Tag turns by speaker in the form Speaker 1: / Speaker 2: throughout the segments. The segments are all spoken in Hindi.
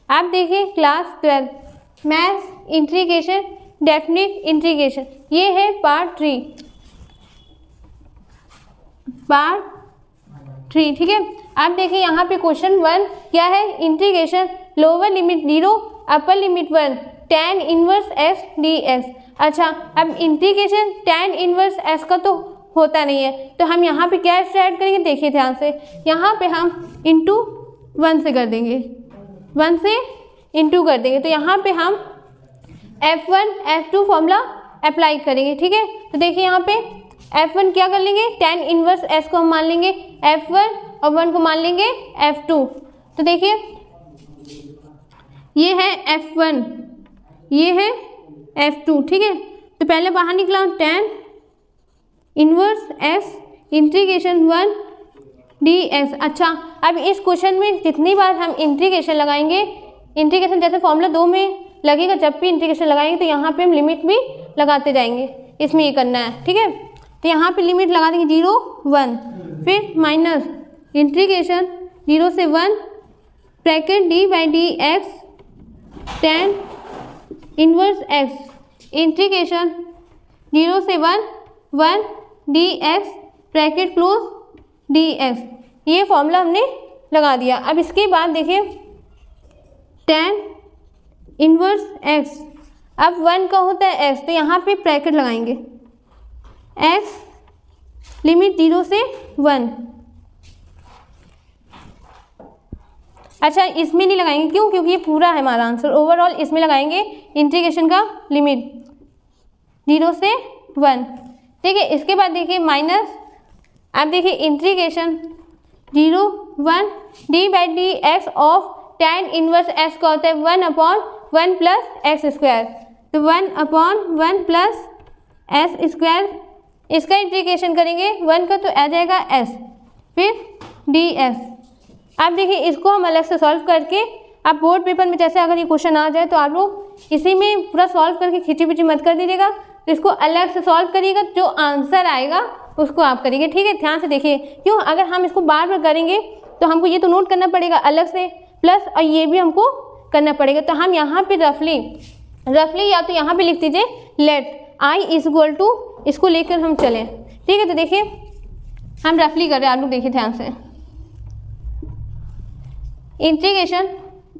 Speaker 1: आप देखिए class 12 maths integration definite integration, ये है पार्ट 3, ठीक है। आप देखिए यहाँ पे क्वेश्चन 1 क्या है, integration lower limit 0 upper limit 1 tan inverse s dx। अच्छा, अब इंटीग्रेशन tan इनवर्स s का तो होता नहीं है, तो हम यहाँ पे क्या स्टार्ट करेंगे, देखिए ध्यान से, यहाँ पे हम इंटू 1 से कर देंगे, 1 से इंटू कर देंगे, तो यहाँ पे हम F1 F2 फॉर्मूला अप्लाई करेंगे, ठीक है। तो देखिए यहाँ पे F1 क्या कर लेंगे, tan इनवर्स s को हम मान लेंगे F1 और 1 को मान लेंगे F2। तो देखिए ये है F1, ये है F2, ठीक है। तो पहले बाहर निकला tan inverse s integration 1 dx। अच्छा, अब इस क्वेश्चन में जितनी बार हम इंटीग्रेशन लगाएंगे, इंटीग्रेशन जैसे फॉर्मूला 2 में लगेगा, जब भी इंटीग्रेशन लगाएंगे तो यहाँ पे हम लिमिट भी लगाते जाएंगे, इसमें ये करना है, ठीक है। तो यहाँ पे लिमिट लगा देंगे 0 1, फिर माइनस इंटीग्रेशन 0 से 1 bracket d by D x tan inverse x integration 0 से 1 dx ब्रैकेट क्लोज dx। ये फॉर्मूला हमने लगा दिया। अब इसके बाद देखिए tan इनवर्स x, अब 1 का होता है x, तो यहाँ पे ब्रैकेट लगाएंगे x लिमिट 0 से 1। अच्छा, इसमें नहीं लगाएंगे, क्यों, क्योंकि ये पूरा है हमारा आंसर, ओवरऑल इसमें लगाएंगे इंटीग्रेशन का लिमिट 0 से 1, ठीक है। इसके बाद देखिए माइनस, आप देखिए integration 0 1 D by D x of tan inverse x का होता है 1/1 प्लस एक्स स्क्वायर, तो 1/1 प्लस एस स्क्वायर, इसका इंटीग्रेशन करेंगे 1 का तो आ जाएगा s, फिर ds। आप देखिए इसको हम अलग से सॉल्व करके, आप बोर्ड पेपर में जैसे अगर ये क्वेश्चन आ जाए तो आप लोग इसी में पूरा सॉल्व करके खिंची पिची मत कर दीजिएगा, तो इसको अलग से सॉल्व करिएगा, जो आंसर आएगा उसको आप करिएगा, ठीक है। ध्यान से देखिए, क्यों, अगर हम इसको बार बार करेंगे तो हमको ये तो नोट करना पड़ेगा अलग से, प्लस और ये भी हमको करना पड़ेगा। तो हम यहाँ पे रफली या तो यहाँ पे लिख दीजिए let i is equal to, इसको लेकर हम चलें, ठीक है। तो देखिए हम रफली कर रहे हैं, आप लोग देखिए ध्यान से, इंटीग्रेशन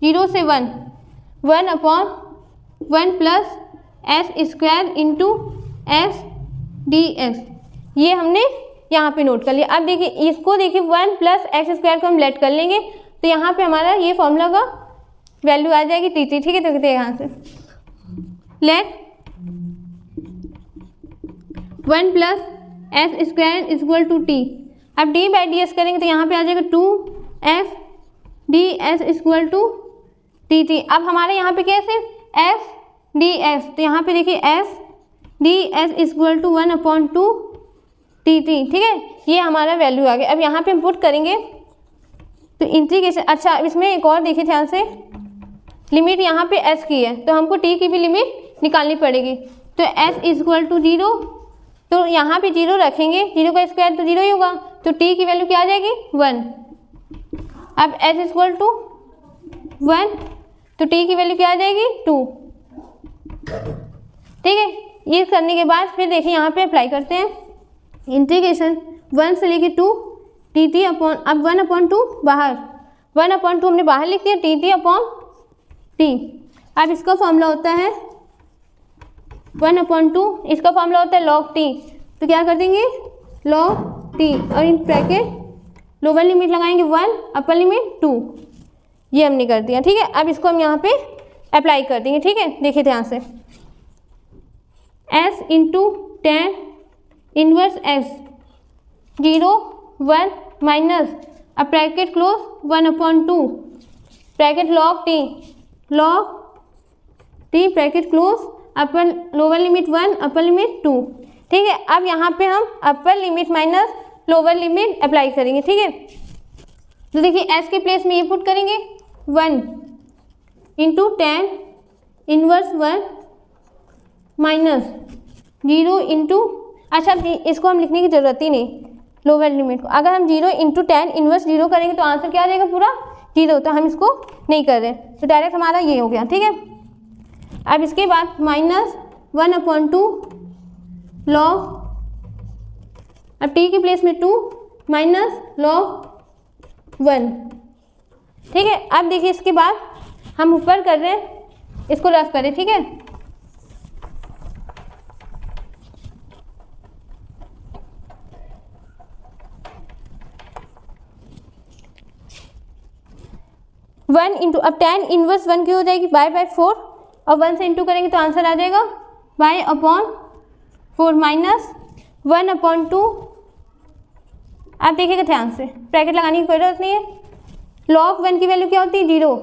Speaker 1: 0 से 1/1 plus S square into S D x, ये हमने यहाँ पे नोट कर लिया। अब देखिए इसको देखिए 1 प्लस एक्स स्क्वायर को हम लेट कर लेंगे, तो यहाँ पे हमारा ये फॉर्मूला का वैल्यू आ जाएगी टी, ठीक है। तो देखिए यहाँ से let 1 plus S square is equal to T, अब डी बाई डी एस करेंगे तो यहाँ पे आ जाएगा 2f D S equal to T T. अब हमारे यहाँ पे कैसे एस डी एस, तो यहाँ पे देखिए S D S equal to 1/2 T T, ठीक है। ये हमारा वैल्यू आ गया। अब यहाँ पे हम पुट करेंगे तो इंटीग्रेशन, अच्छा इसमें एक और देखिए ध्यान से, लिमिट यहाँ पे एस की है तो हमको टी की भी लिमिट निकालनी पड़ेगी, तो एस इक्वल टू 0, तो यहाँ पे 0 रखेंगे, 0 का स्क्वायर तो 0 ही होगा, तो टी की वैल्यू क्या आ जाएगी 1। अब s इक्वल टू 1, तो t की वैल्यू क्या आ जाएगी 2, ठीक है। ये करने के बाद फिर देखिए यहाँ पे अप्लाई करते हैं इंटीग्रेशन 1 से लेके 2 टी टी अपॉन, अब 1/2 बाहर, 1/2 हमने बाहर लिख दिया, टी टी अपॉन टी। अब इसका फॉर्मूला होता है 1/2, इसका फॉर्मूला होता है log t, तो क्या कर देंगे log t, और इन ब्रैकेट लोअर लिमिट लगाएंगे 1 अपर लिमिट 2, ये हमने कर दिया, ठीक है। अब इसको हम यहाँ पे अप्लाई कर देंगे, ठीक है। देखिए ध्यान से s into tan inverse x 0 1 minus, अब bracket close 1/2 bracket log t bracket close upper lower limit 1 upper limit 2, ठीक है। अब यहाँ पे हम upper limit minus lower limit apply करेंगे, ठीक है। तो देखिए s के प्लेस में ये पुट करेंगे 1 into tan inverse 1 minus 0 into, अच्छा इसको हम लिखने की ज़रूरत ही नहीं लोअर लिमिट को, अगर हम 0 इंटू tan इनवर्स 0 करेंगे तो आंसर क्या आ जाएगा पूरा 0, तो हम इसको नहीं कर रहे, तो डायरेक्ट हमारा ये हो गया, ठीक है। अब इसके बाद -1/2 log, अब t के प्लेस में 2 -log 1, ठीक है। अब देखिए इसके बाद हम ऊपर कर रहे हैं, इसको रफ करें, ठीक है। वन इंटू, अब tan इनवर्स 1 की हो जाएगी y/4, और 1 से इंटू करेंगे तो आंसर आ जाएगा y/4 -1/2। आप देखिएगा ध्यान से, ब्रैकेट लगाने की कोई जरूरत नहीं है। log 1 की वैल्यू क्या होती है 0,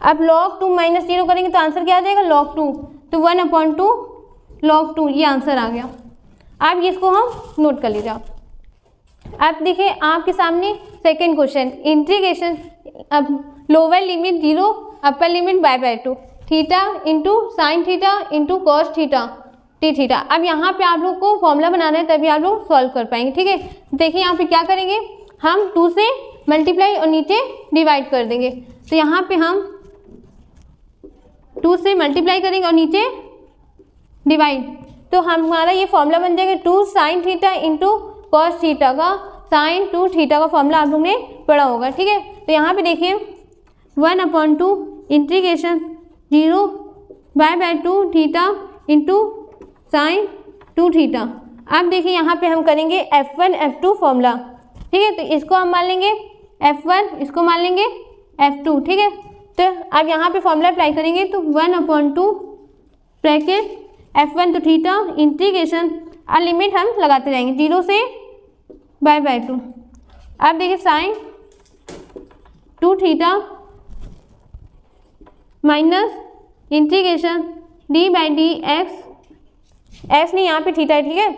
Speaker 1: अब log 2 -0 करेंगे तो आंसर क्या आ जाएगा log 2, तो 1/2 log 2, ये आंसर आ गया। अब इसको हम नोट कर लीजिए आप। अब देखिए आपके सामने सेकेंड क्वेश्चन, इंटीग्रेशन, अब lower limit 0, upper limit y/2, theta into sine theta into cos theta T theta. अब यहाँ पे आप लोग को फॉर्मूला बनाना है, तभी आप लोग सॉल्व कर पाएंगे, ठीक है। देखिए यहाँ पे क्या करेंगे, हम 2 से मल्टीप्लाई और नीचे डिवाइड कर देंगे, तो यहाँ पे हम 2 से मल्टीप्लाई करेंगे और नीचे डिवाइड, तो हमारा ये फॉर्मूला बन जाएगा 2 sine theta into cos theta का साइन 2 थीटा का फॉर्मूला आप लोग ने पढ़ा होगा, ठीक है। तो यहाँ पे देखिए 1/2 integration 0 y/2 theta into sine 2 theta. अब देखिए यहाँ पे हम करेंगे F1 F2 फॉर्मूला, ठीक है। तो इसको हम मान लेंगे F1, इसको मान लेंगे F2, ठीक है। तो अब यहाँ पे फॉर्मूला अप्लाई करेंगे, तो 1/2 ब्रैकेट F1 तो थीटा इंटीग्रेशन, और लिमिट हम लगाते जाएंगे 0 से y/2। अब देखिए sine 2 theta minus integration d/dx, x नहीं यहाँ पे थीटा है, ठीक है,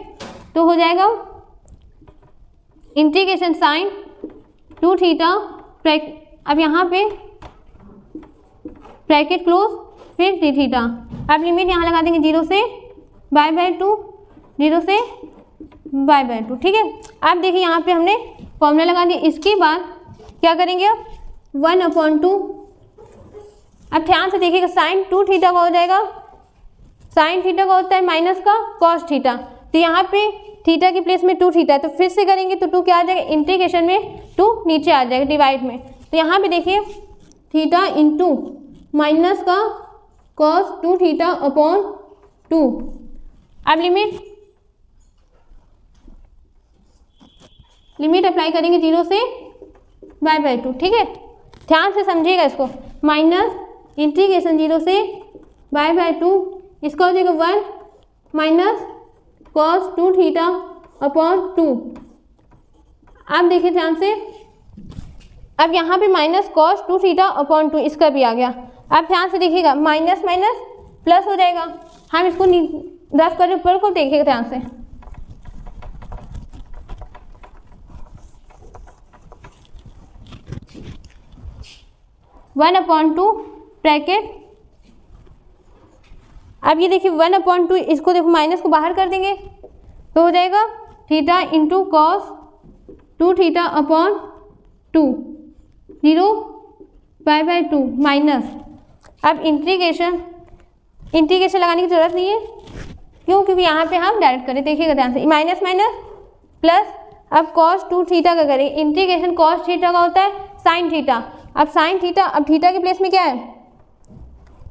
Speaker 1: तो हो जाएगा इंटीग्रेशन साइन 2 थीटा, अब यहाँ पे ब्रैकेट क्लोज, फिर d थीटा। अब लिमिट यहाँ लगा देंगे 0 से y/2, 0 से y/2, ठीक है। अब देखिए यहाँ पे हमने फॉर्मूला लगा दिया। इसके बाद क्या करेंगे, अब 1/2, अब ध्यान से देखिएगा साइन 2 थीटा का हो जाएगा, साइन थीटा का होता है माइनस का कॉस थीटा, तो यहाँ पे थीटा की प्लेस में 2 थीटा है, तो फिर से करेंगे तो 2 क्या आ जाएगा, इंटीग्रेशन में 2 नीचे आ जाएगा डिवाइड में, तो यहाँ पे देखिए थीटा इंटू माइनस का कॉस 2 थीटा अपॉन 2। अब लिमिट अप्लाई करेंगे 0 से y/2, ठीक है। ध्यान से समझिएगा इसको, माइनस इंटीग्रेशन 0 से y/2, इसका हो जाएगा 1 माइनस कॉस 2 थीटा अपॉन 2। आप देखिए ध्यान से, अब यहाँ पे माइनस कॉस 2 थीटा अपॉन 2, इसका भी आ गया। आप ध्यान से देखिएगा, माइनस माइनस प्लस हो जाएगा, हम इसको 10 कर ऊपर को देखिएगा ध्यान से, वन अपॉन 2 ब्रैकेट, अब ये देखिए 1/2, इसको देखो माइनस को बाहर कर देंगे तो हो जाएगा theta into cos 2 theta upon 2, 0 y/2 minus, अब इंटीग्रेशन लगाने की जरूरत नहीं है, क्यों, क्योंकि यहाँ पे हम डायरेक्ट करें, देखिएगा ध्यान से, माइनस माइनस प्लस, अब कॉस 2 थीटा का करें, इंटीग्रेशन कॉस थीटा का होता है साइन थीटा, अब साइन थीटा, अब थीटा के प्लेस में क्या है,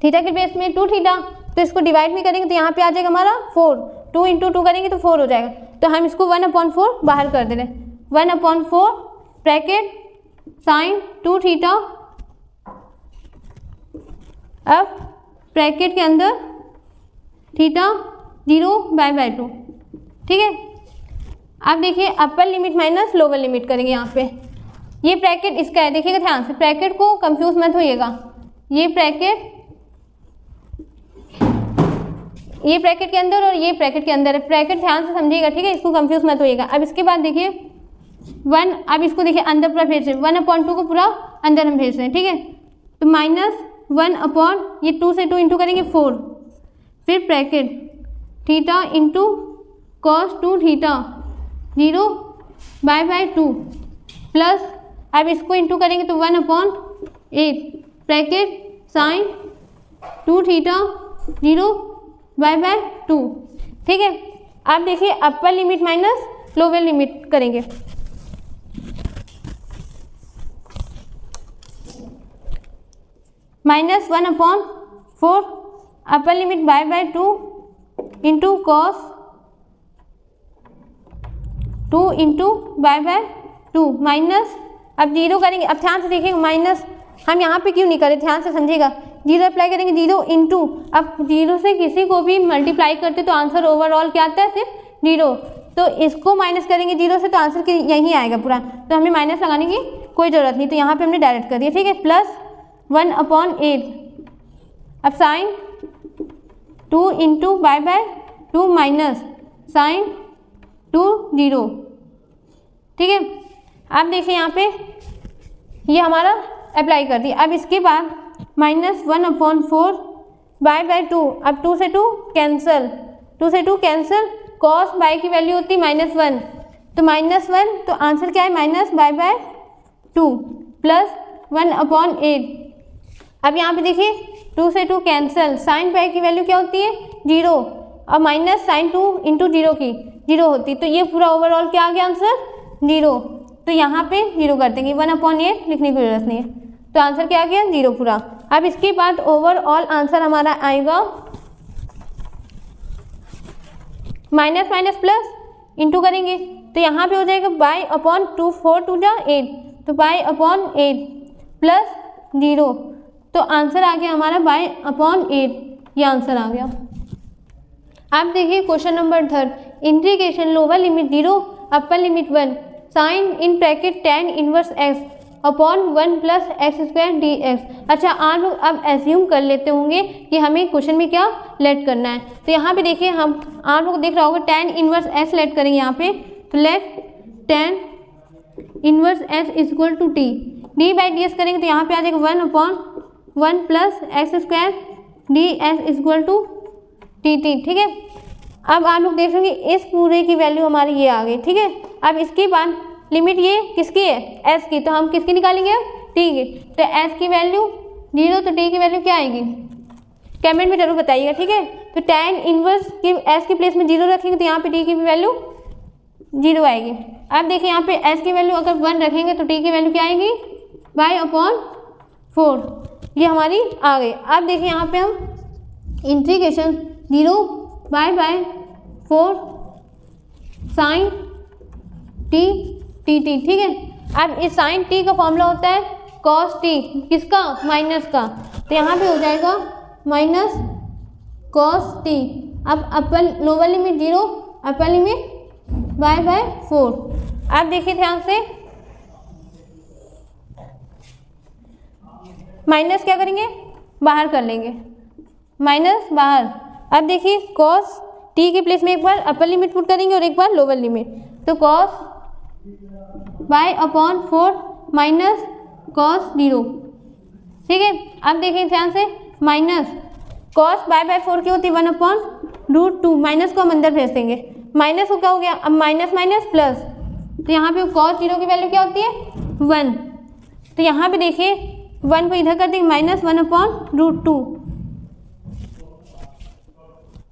Speaker 1: थीटा के प्लेस में 2 थीटा, तो इसको डिवाइड भी करेंगे तो यहाँ पे आ जाएगा हमारा 4, 2 इंटू 2 करेंगे तो 4 हो जाएगा, तो हम इसको 1/4 बाहर कर दे रहे हैं, 1/4 ब्रैकेट साइन 2 थीटा, अब ब्रैकेट के अंदर थीटा 0 y/2, ठीक है। अब देखिए upper limit minus lower limit करेंगे, यहाँ पे ये ब्रैकेट इसका है, देखिएगा ध्यान से, ब्रैकेट को कंफ्यूज मत होइएगा, ये ब्रैकेट के अंदर और ये ब्रैकेट के अंदर है, ब्रैकेट ध्यान से समझिएगा, ठीक है, इसको कंफ्यूज मत होइएगा। अब इसके बाद देखिए 1, अब इसको देखिए अंदर पूरा भेज रहे हैं, 1/2 को पूरा अंदर हम भेज रहे हैं, ठीक है, तो -1 अपॉन ये 2 से 2 इंटू करेंगे 4, फिर bracket theta into cos 2 theta 0 y/2 plus, अब इसको इंटू करेंगे तो 1/, 8 ब्रैकेट साइन 2 थीटा 0 बाय 2। ठीक है, आप देखिए upper limit minus lower limit करेंगे। -1/4 upper limit by 2 into cos 2 into by 2 minus, अब 0 करेंगे। अब ध्यान से देखिएगा, माइनस हम यहाँ पे क्यों नहीं करें, ध्यान से समझिएगा। 0 अप्लाई करेंगे, 0 इंटू, अब 0 से किसी को भी मल्टीप्लाई करते तो आंसर ओवरऑल क्या आता है, सिर्फ 0। तो इसको माइनस करेंगे 0 से तो आंसर यही आएगा पूरा, तो हमें माइनस लगाने की कोई ज़रूरत नहीं, तो यहाँ पे हमने डायरेक्ट कर दिया। ठीक है, प्लस 1/8 अब sine 2 into by 2 minus sine 2 0। ठीक है, आप देखिए यहाँ पे ये हमारा अप्लाई कर दिया। अब इसके बाद -1/4 बाय 2, अब 2 से 2 कैंसल, 2 से 2 कैंसल, कॉस बाय की वैल्यू होती है -1, तो -1, तो आंसर क्या है माइनस बाय 2 प्लस 1/8। अब यहाँ पे देखिए 2 से 2 कैंसल, साइन बाय की वैल्यू क्या होती है 0, और माइनस साइन 2 इंटू 0 की 0 होती, तो ये पूरा ओवरऑल क्या आ गया आंसर 0, तो यहाँ पे 0 कर देंगे, 1/8 लिखने की जरूरत नहीं है, तो आंसर क्या आ गया 0 पूरा। अब इसके बाद ओवरऑल आंसर हमारा आएगा माइनस माइनस प्लस इंटू करेंगे, तो यहाँ पे हो जाएगा बाय/2, 4 2 जा 8, तो बाय/8 प्लस 0, तो आंसर आ गया हमारा बाय/8, ये आंसर आ गया। आप देखिए question number 3, integration lower limit 0 upper limit 1 sine in bracket tan inverse x upon 1 plus X square dx। अच्छा, आप लोग अब एज्यूम कर लेते होंगे कि हमें क्वेश्चन में क्या लेट करना है, तो यहाँ पे देखिए हम आप लोग देख रहा होगा tan इनवर्स s लेट करेंगे यहाँ पे, तो let tan inverse s equal to t, d by D S करेंगे तो यहाँ पे आ जाएगा 1/1 plus X square D S equal to T T. ठीक है, अब आप लोग देख रहे इस पूरे की वैल्यू हमारी ये आ गई। ठीक है, अब इसके बाद लिमिट ये किसकी है s की, तो हम किसकी निकालेंगे t की, तो s की वैल्यू 0, तो t की वैल्यू क्या आएगी कमेंट में जरूर बताइएगा। ठीक है, तो tan इनवर्स की s की प्लेस में 0 रखेंगे तो यहाँ पे t की भी वैल्यू 0 आएगी। अब देखिए यहाँ पे s की वैल्यू अगर 1 रखेंगे तो t की वैल्यू क्या आएगी y/4, ये हमारी आ गई। अब देखिए यहाँ पे हम integration 0 by 4 sine T T T. ठीक है, अब इस साइन टी का फॉर्मूला होता है कॉस टी, किसका माइनस का, तो यहाँ पे हो जाएगा माइनस कॉस टी। अब upper lower limit 0 upper limit by 4। अब देखिए ध्यान से माइनस क्या करेंगे बाहर कर लेंगे, माइनस बाहर। अब देखिए कॉस टी के प्लेस में एक बार अपर लिमिट पुट करेंगे और एक बार लोअर लिमिट, तो कॉस y/4 माइनस कॉस 0। ठीक है, अब देखिए ध्यान से माइनस कॉस y/4 की होती है 1/√2, माइनस को हम अंदर भेज देंगे, माइनस को क्या हो गया अब माइनस माइनस प्लस, तो यहाँ पे कॉस 0 की वैल्यू क्या होती है 1, तो यहाँ पे देखिए 1 को इधर कर देंगे माइनस 1/√2,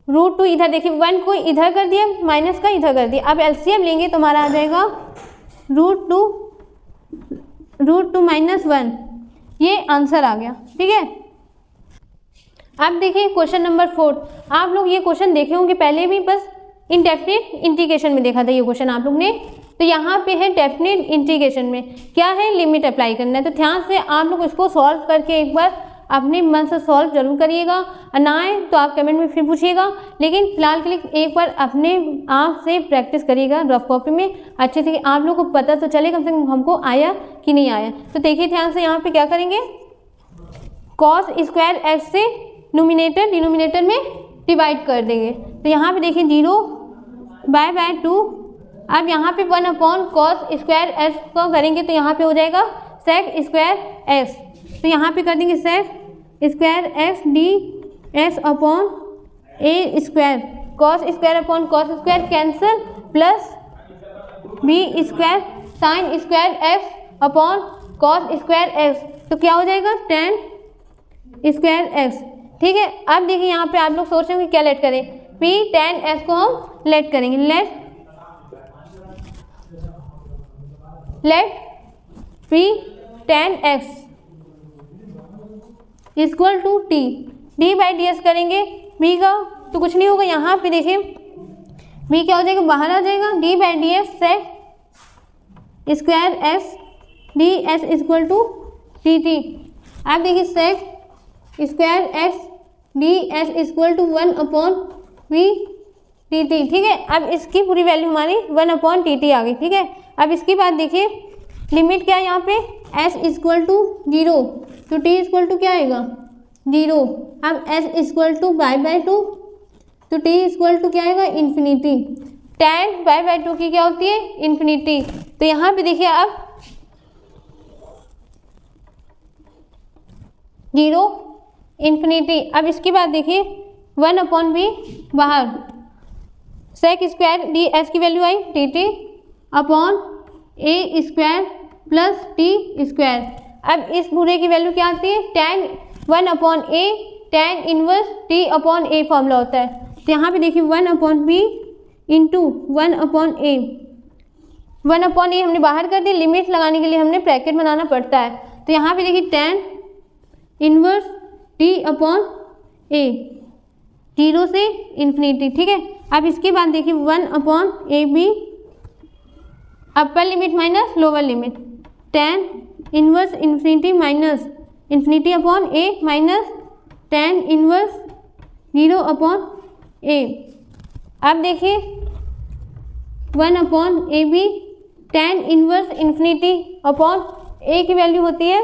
Speaker 1: √2 इधर देखिए 1 को इधर कर दिया माइनस का इधर कर दिया। अब एलसीएम लेंगे तो हमारा आ जाएगा √2 माइनस 1, ये आंसर आ गया। ठीक है, अब देखिए क्वेश्चन नंबर 4, आप लोग ये क्वेश्चन देखे होंगे पहले भी, बस इनडेफिनिट इंटीग्रेशन में देखा था ये क्वेश्चन आप लोग ने, तो यहाँ पे है डेफिनिट इंटीग्रेशन में क्या है लिमिट अप्लाई करना है, तो ध्यान से आप लोग इसको सॉल्व करके एक बार अपने मन से सॉल्व जरूर करिएगा, और ना आए तो आप कमेंट में फिर पूछिएगा, लेकिन फिलहाल के लिए एक बार अपने आप से प्रैक्टिस करिएगा रफ कॉपी में अच्छे से, आप लोग को पता तो चले कम से कम हमको आया कि नहीं आया। तो देखिए ध्यान से यहाँ पे क्या करेंगे, कॉस स्क्वायर एक्स से नोमिनेटर डिनोमिनेटर में डिवाइड कर देंगे, तो यहाँ पे देखिए 0 बाय 2, अब यहाँ पे 1/cos स्क्वायर एक्स को करेंगे तो यहाँ पे हो जाएगा सेक स्क्वायर एक्स, तो यहाँ पे कर देंगे sec square x d x upon a square, cos square upon cos square cancel, plus b square sine square x upon cos square x, तो क्या हो जाएगा 10 स्क्वायर एक्स। ठीक है, अब देखिए यहाँ पे आप लोग सोच रहे हो कि क्या लेट करें, p 10x को हम लेट करेंगे, let p 10x equal to t, d by D S करेंगे b का तो कुछ नहीं होगा, यहाँ पे देखिए b क्या हो जाएगा, बाहर आ जाएगा, d by D S sec square x D S equal to T T. आप देखिए sec square x D S equal to 1/v T T. ठीक है, अब इसकी पूरी वैल्यू हमारी 1/tt आ गई। ठीक है, अब इसके बाद देखिए लिमिट क्या है यहाँ पे, s इक्वल टू 0 तो t इक्वल टू क्या आएगा 0। अब s इक्वल टू बाई 2 तो t इक्वल टू क्या आएगा इन्फिनिटी। tan बाई 2 की क्या होती है इन्फिनिटी। तो यहाँ पे देखिए अब 0 इन्फिनिटी। अब इसके बाद देखिए 1/v बाहर, सेक स्क्वायर डी एस की value I T T upon a square plus T square. अब इस पूरे की वैल्यू क्या आती है, tan 1/a tan inverse t/a formula होता है। तो यहाँ पे देखिए 1/b इंटू 1/a, 1/a हमने बाहर कर दी, लिमिट लगाने के लिए हमने ब्रैकेट बनाना पड़ता है। तो यहाँ पे देखिए tan इनवर्स t/a 0 से इन्फिनिटी। ठीक है, अब इसके बाद देखिए 1/ab upper limit minus lower limit, tan inverse infinity minus infinity upon a minus tan inverse 0/a। अब देखिए 1/ab tan inverse infinity upon a की वैल्यू होती है,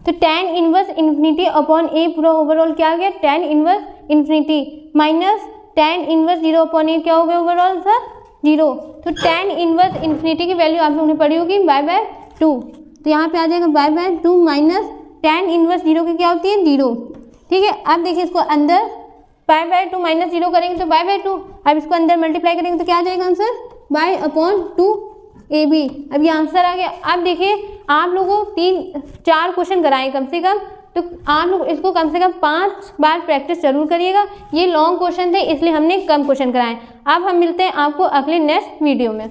Speaker 1: तो tan inverse infinity upon a पूरा ओवरऑल क्या आ गया tan inverse infinity minus tan inverse 0/a क्या हो गया ओवरऑल सर 0। तो tan इनवर्स इन्फिनिटी की वैल्यू आप लोगों ने पढ़ी होगी बाय 2, तो यहाँ पे आ जाएगा बाय 2 माइनस tan इनवर्स 0 की क्या होती है 0। ठीक है, अब देखिए इसको अंदर बाय 2 माइनस 0 करेंगे तो बाय 2, अब इसको अंदर मल्टीप्लाई करेंगे तो क्या आ जाएगा आंसर y/2 AB। अब ये आंसर आ गया। अब देखिए आप लोगों को 3-4 क्वेश्चन कराएं कम से कम, तो आप लोग इसको कम से कम 5 बार प्रैक्टिस जरूर करिएगा। ये लॉन्ग क्वेश्चन थे इसलिए हमने कम क्वेश्चन कराए। अब हम मिलते हैं आपको अगले नेक्स्ट वीडियो में।